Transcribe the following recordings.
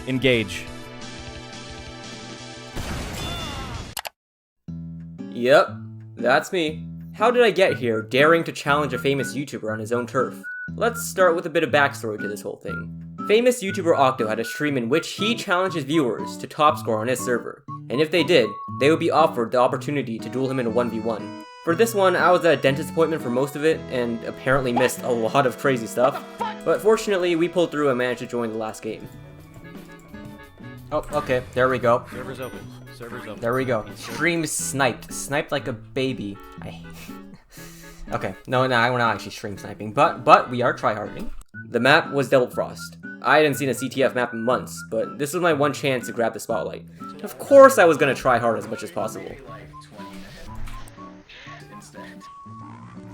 Engage. Yep, that's me. How did I get here, daring to challenge a famous YouTuber on his own turf? Let's start with a bit of backstory to this whole thing. Famous YouTuber Octo had a stream in which he challenged his viewers to top score on his server, and if they did, they would be offered the opportunity to duel him in a 1v1. For this one, I was at a dentist appointment for most of it, and apparently missed a lot of crazy stuff, but fortunately we pulled through and managed to join the last game. Oh, okay, there we go. Server's open. Server's open. There we go. Stream sniped. Sniped like a baby. Okay, no, we're not actually stream sniping, but we are tryharding. The map was Double Frost. I hadn't seen a CTF map in months, but this was my one chance to grab the spotlight. Of course I was gonna try hard as much as possible.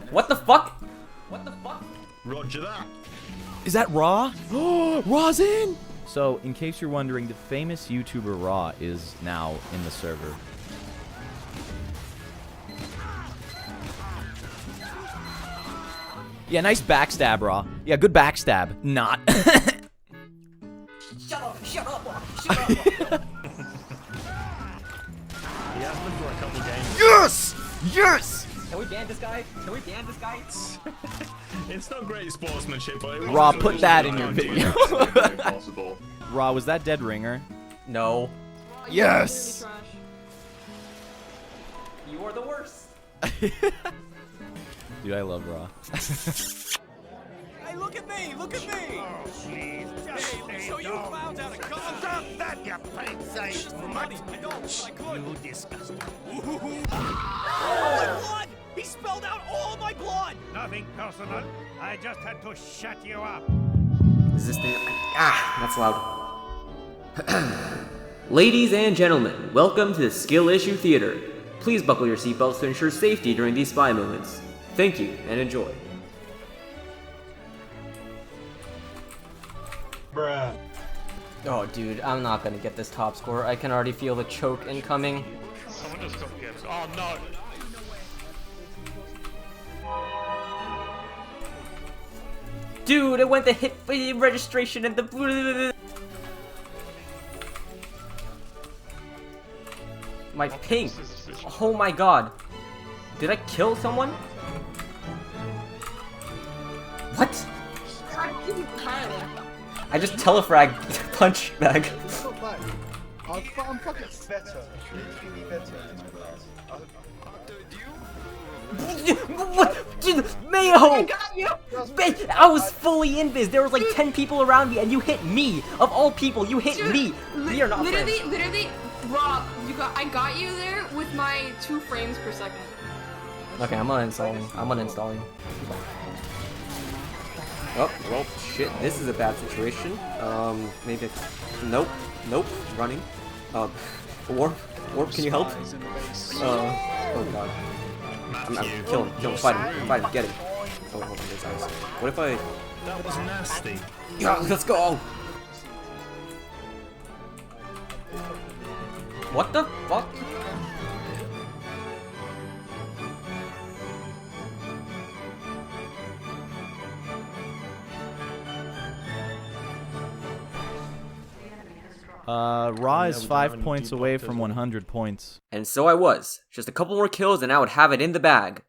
What the fuck? What the fuck? Roger that. Is that Raw? Oh, Raw's in! So, in case you're wondering, the famous YouTuber Raw is now in the server. Yeah, nice backstab, Raw. Yeah, good backstab. Not. Shut up, shut up. He has been for a couple games. Yes! Yes! Can we ban this guy? Can we ban this guy? It's not great sportsmanship, but it Raw, was put that in your video. Possible. Raw, was that dead ringer? No. Yes! You are the worst. Dude, I love Raw. Hey, look at me! Look at me! Oh, please, hey, let me show you clowns how to gun. Stop that, you paint-safe money! I don't, but I could. You disgusting. Oh, my blood! He spelled out all my blood! Nothing personal. I just had to shut you up. Is this thing? Ah, that's loud. Ladies and gentlemen, welcome to the Skill Issue Theater. Please buckle your seatbelts to ensure safety during these spy moments. Thank you, and enjoy. Bruh. Oh, dude, I'm not gonna get this top score. I can already feel the choke incoming. Someone just got games. Oh no. Dude, it went to hit registration and the... My ping. Oh my god. Did I kill someone? What? I just telefrag punch bag. I'm fucking better. Literally better. What? Dude, Mayo! I got you! I was fully invis. There was like 10 people around me and you hit me. Of all people, you hit me. We are not friends. Literally, Rob, I got you there with my 2 frames per second. Okay, I'm uninstalling. I'm uninstalling. Oh, well, shit. This is a bad situation. Maybe. Nope. Nope. Running. Warp, can you help? Oh god. I'm kill him, fight him, get him. Oh, hold on, there's eyes. What if I... That was nasty. Yeah, let's go! What the fuck? Raw is 5 points away from 100 points. And so I was. Just a couple more kills and I would have it in the bag.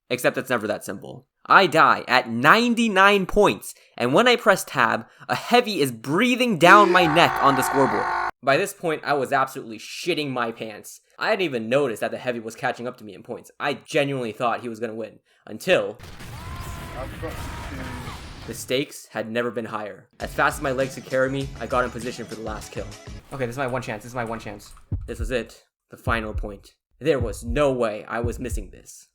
Except it's never that simple. I die at 99 points, and when I press tab, a heavy is breathing down my neck on the scoreboard. By this point, I was absolutely shitting my pants. I didn't even notice that the heavy was catching up to me in points. I genuinely thought he was gonna win. Until... the stakes had never been higher. As fast as my legs could carry me, I got in position for the last kill. Okay, this is my one chance. This was it. The final point. There was no way I was missing this.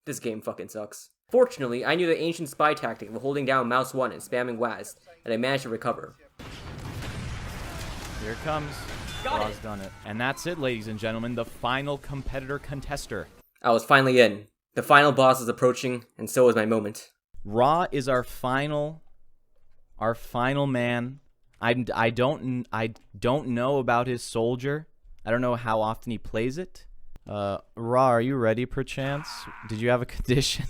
This game fucking sucks. Fortunately, I knew the ancient spy tactic of holding down mouse 1 and spamming WASD, and I managed to recover. Here it comes. Raw's done it. And that's it, ladies and gentlemen. The final competitor contester. I was finally in. The final boss is approaching, and so is my moment. Raw is our final man. I don't know about his soldier. I don't know how often he plays it. Raw, are you ready perchance? Did you have a condition?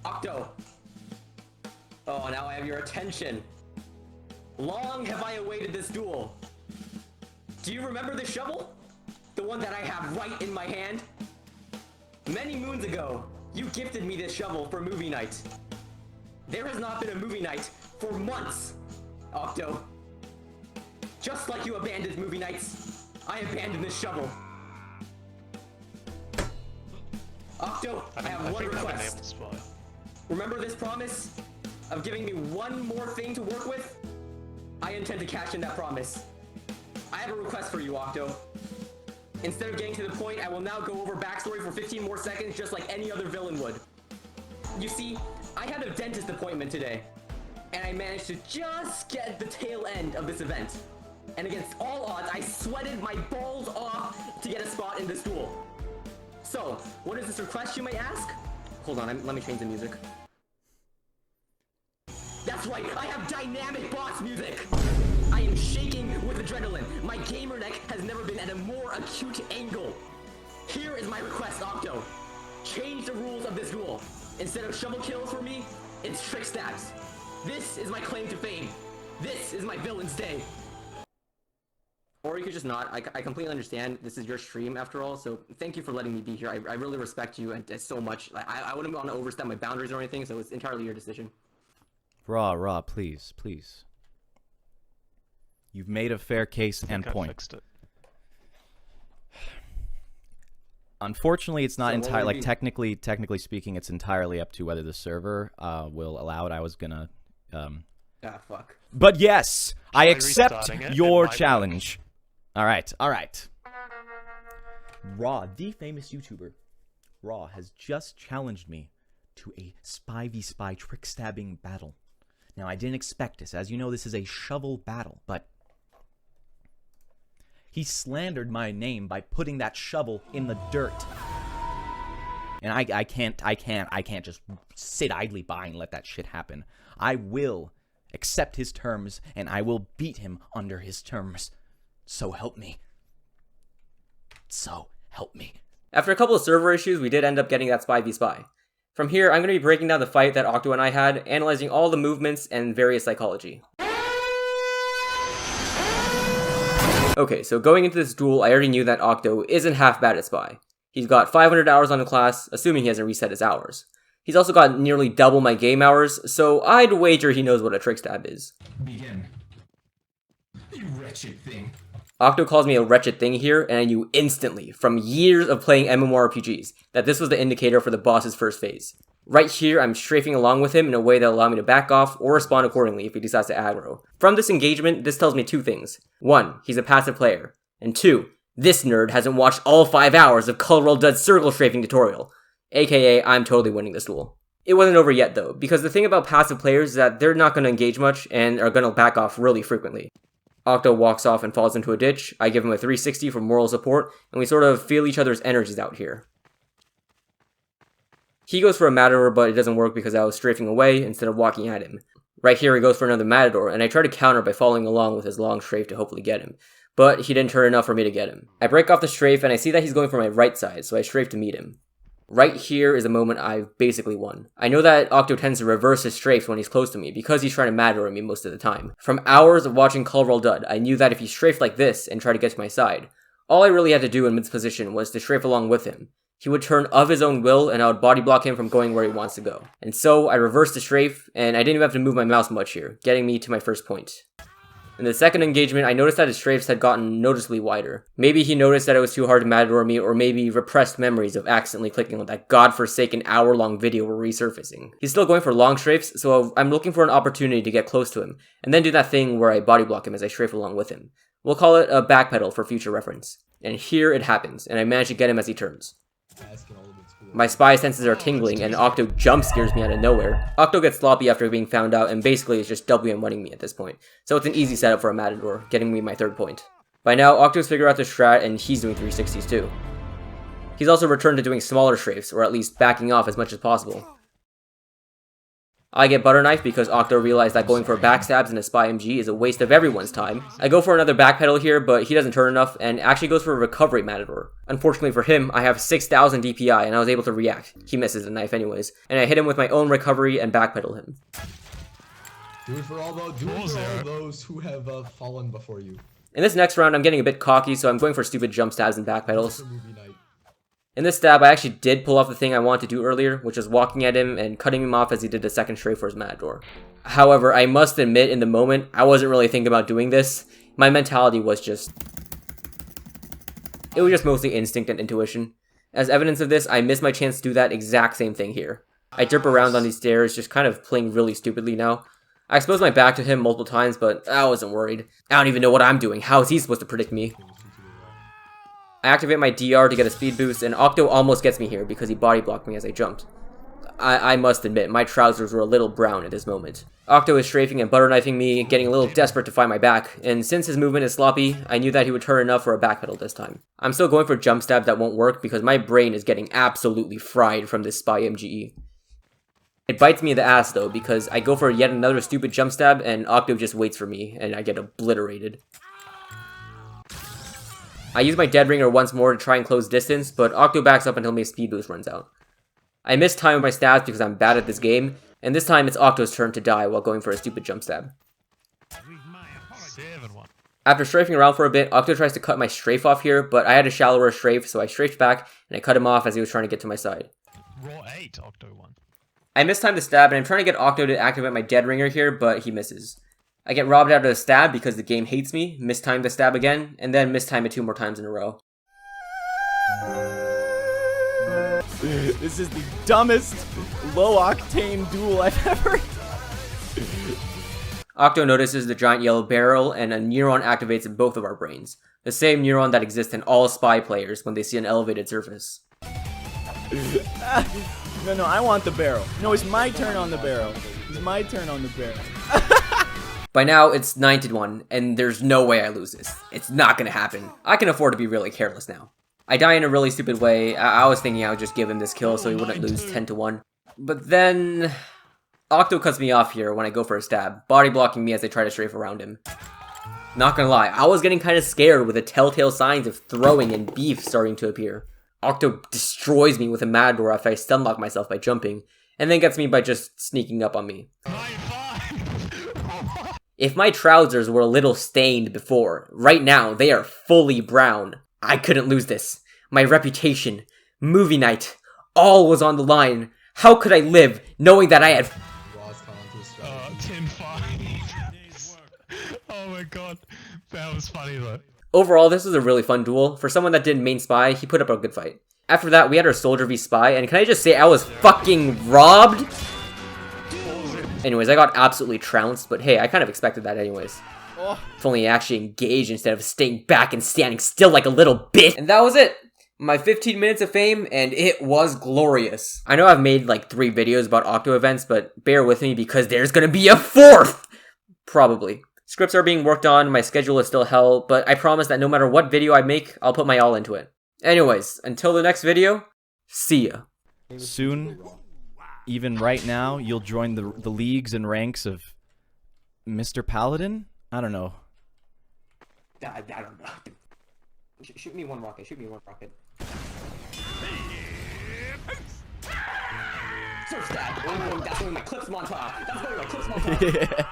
Octo! Oh, now I have your attention. long have I awaited this duel. Do you remember the shovel? The one that I have right in my hand? Many moons ago, you gifted me this shovel for movie night. There has not been a movie night for months, Octo. Just like you abandoned movie nights, I abandoned this shovel. Octo, I have one request. Remember this promise of giving me one more thing to work with? I intend to cash in that promise. I have a request for you, Octo. Instead of getting to the point, I will now go over backstory for 15 more seconds just like any other villain would. You see, I had a dentist appointment today, and I managed to just get the tail end of this event. And against all odds, I sweated my balls off to get a spot in this duel. So, what is this request, you may ask? Hold on, let me change the music. That's right, I have dynamic boss music! I am shaking with adrenaline. My gamer neck has never been at a more acute angle. Here is my request, Octo. Change the rules of this duel. Instead of shovel kills for me, it's trick stabs. This is my claim to fame. This is my villain's day. Or you could just not. I completely understand. This is your stream after all, so thank you for letting me be here. I really respect you and so much. I wouldn't want to overstep my boundaries or anything, so it's entirely your decision. Raw, please. You've made a fair case and point. Fixed it. Unfortunately, it's not So entirely, what like, would be- technically speaking, it's entirely up to whether the server will allow it. I was gonna, Ah, fuck. But yes, I Try accept restarting it, your it might challenge. All right. Raw, the famous YouTuber, Raw, has just challenged me to a spy v spy trick stabbing battle. Now, I didn't expect this. As you know, this is a shovel battle, but he slandered my name by putting that shovel in the dirt. And I can't just sit idly by and let that shit happen. I will accept his terms, and I will beat him under his terms. So help me. So help me. After a couple of server issues, we did end up getting that spy v spy. From here, I'm going to be breaking down the fight that Octo and I had, analyzing all the movements and various psychology. Okay, so going into this duel, I already knew that Octo isn't half bad at spy. He's got 500 hours on the class, assuming he hasn't reset his hours. He's also got nearly double my game hours, so I'd wager he knows what a trick stab is. Begin. You wretched thing. Octo calls me a wretched thing here, and I knew instantly, from years of playing MMORPGs, that this was the indicator for the boss's first phase. Right here, I'm strafing along with him in a way that'll allow me to back off or respond accordingly if he decides to aggro. From this engagement, this tells me two things. 1, he's a passive player. And 2, this nerd hasn't watched all 5 hours of Colorado Dud's circle strafing tutorial. AKA, I'm totally winning this duel. It wasn't over yet though, because the thing about passive players is that they're not going to engage much and are going to back off really frequently. Octo walks off and falls into a ditch, I give him a 360 for moral support, and we sort of feel each other's energies out here. He goes for a Matador, but it doesn't work because I was strafing away instead of walking at him. Right here he goes for another Matador, and I try to counter by following along with his long strafe to hopefully get him. But he didn't turn enough for me to get him. I break off the strafe and I see that he's going for my right side, so I strafe to meet him. Right here is the moment I've basically won. I know that Octo tends to reverse his strafes when he's close to me because he's trying to Matador me most of the time. From hours of watching Colorado Dud, I knew that if he strafed like this and tried to get to my side, all I really had to do in this position was to strafe along with him. He would turn of his own will and I would body block him from going where he wants to go. And so I reversed the strafe and I didn't even have to move my mouse much here, getting me to my first point. In the second engagement, I noticed that his strafes had gotten noticeably wider. Maybe he noticed that it was too hard to Matador me, or maybe repressed memories of accidentally clicking on that godforsaken hour-long video were resurfacing. He's still going for long strafes, so I'm looking for an opportunity to get close to him, and then do that thing where I body block him as I strafe along with him. We'll call it a backpedal for future reference. And here it happens, and I manage to get him as he turns. My spy senses are tingling, and Octo jump scares me out of nowhere. Octo gets sloppy after being found out, and basically is just WM1ing me at this point. So it's an easy setup for a Matador, getting me my third point. By now, Octo's figured out the strat, and he's doing 360s too. He's also returned to doing smaller strafes, or at least backing off as much as possible. I get butter knife because Octo realized that going for backstabs in a spy MG is a waste of everyone's time. I go for another backpedal here, but he doesn't turn enough, and actually goes for a recovery Matador. Unfortunately for him, I have 6,000 DPI, and I was able to react. He misses the knife anyways, and I hit him with my own recovery and backpedal him. Do it for all those who have fallen before you. In this next round, I'm getting a bit cocky, so I'm going for stupid jump stabs and backpedals. Movie night. In this stab, I actually did pull off the thing I wanted to do earlier, which was walking at him and cutting him off as he did a second strafe for his Matador. However, I must admit, in the moment, I wasn't really thinking about doing this. My mentality was just... It was just mostly instinct and intuition. As evidence of this, I missed my chance to do that exact same thing here. I derp around on these stairs, just kind of playing really stupidly now. I exposed my back to him multiple times, but I wasn't worried. I don't even know what I'm doing. How is he supposed to predict me? I activate my DR to get a speed boost, and Octo almost gets me here because he body blocked me as I jumped. I must admit, my trousers were a little brown at this moment. Octo is strafing and butter knifing me, getting a little desperate to find my back, and since his movement is sloppy, I knew that he would turn enough for a backpedal this time. I'm still going for jump stab that won't work because my brain is getting absolutely fried from this spy MGE. It bites me in the ass though, because I go for yet another stupid jump stab and Octo just waits for me, and I get obliterated. I use my Dead Ringer once more to try and close distance, but Octo backs up until my speed boost runs out. I miss time with my stabs because I'm bad at this game, and this time it's Octo's turn to die while going for a stupid jump stab. After strafing around for a bit, Octo tries to cut my strafe off here, but I had a shallower strafe, so I strafed back, and I cut him off as he was trying to get to my side. Raw 8, Octo 1. I miss time to stab, and I'm trying to get Octo to activate my Dead Ringer here, but he misses. I get robbed out of the stab because the game hates me, miss time the stab again, and then miss time it 2 more times in a row. This is the dumbest low-octane duel I've ever... Octo notices the giant yellow barrel, and a neuron activates in both of our brains. The same neuron that exists in all spy players when they see an elevated surface. No, I want the barrel. No, it's my turn on the barrel. It's my turn on the barrel. By now, it's 9-1, and there's no way I lose this. It's not gonna happen. I can afford to be really careless now. I die in a really stupid way. I was thinking I would just give him this kill so he wouldn't lose 10-1. But then... Octo cuts me off here when I go for a stab, body blocking me as I try to strafe around him. Not gonna lie, I was getting kind of scared with the telltale signs of throwing and beef starting to appear. Octo destroys me with a Matador after I stunlock myself by jumping, and then gets me by just sneaking up on me. If my trousers were a little stained before, right now they are fully brown. I couldn't lose this. My reputation, movie night, all was on the line. How could I live knowing that I had... 10-5. Oh my god. That was funny though. Overall, this was a really fun duel. For someone that did main spy, he put up a good fight. After that, we had our soldier v spy, and can I just say I was fucking robbed? Anyways, I got absolutely trounced, but hey, I kind of expected that anyways. If only I actually engaged instead of staying back and standing still like a little bitch. And that was it. My 15 minutes of fame, and it was glorious. I know I've made like 3 videos about Octo events, but bear with me because there's gonna be a 4th! Probably. Scripts are being worked on, my schedule is still hell, but I promise that no matter what video I make, I'll put my all into it. Anyways, until the next video, see ya. Soon, even right now, you'll join the leagues and ranks of Mr. Paladin? I don't know. I don't know. Shoot me one rocket, shoot me one rocket. So stab! That's going my clips montage! That's going my clips montage!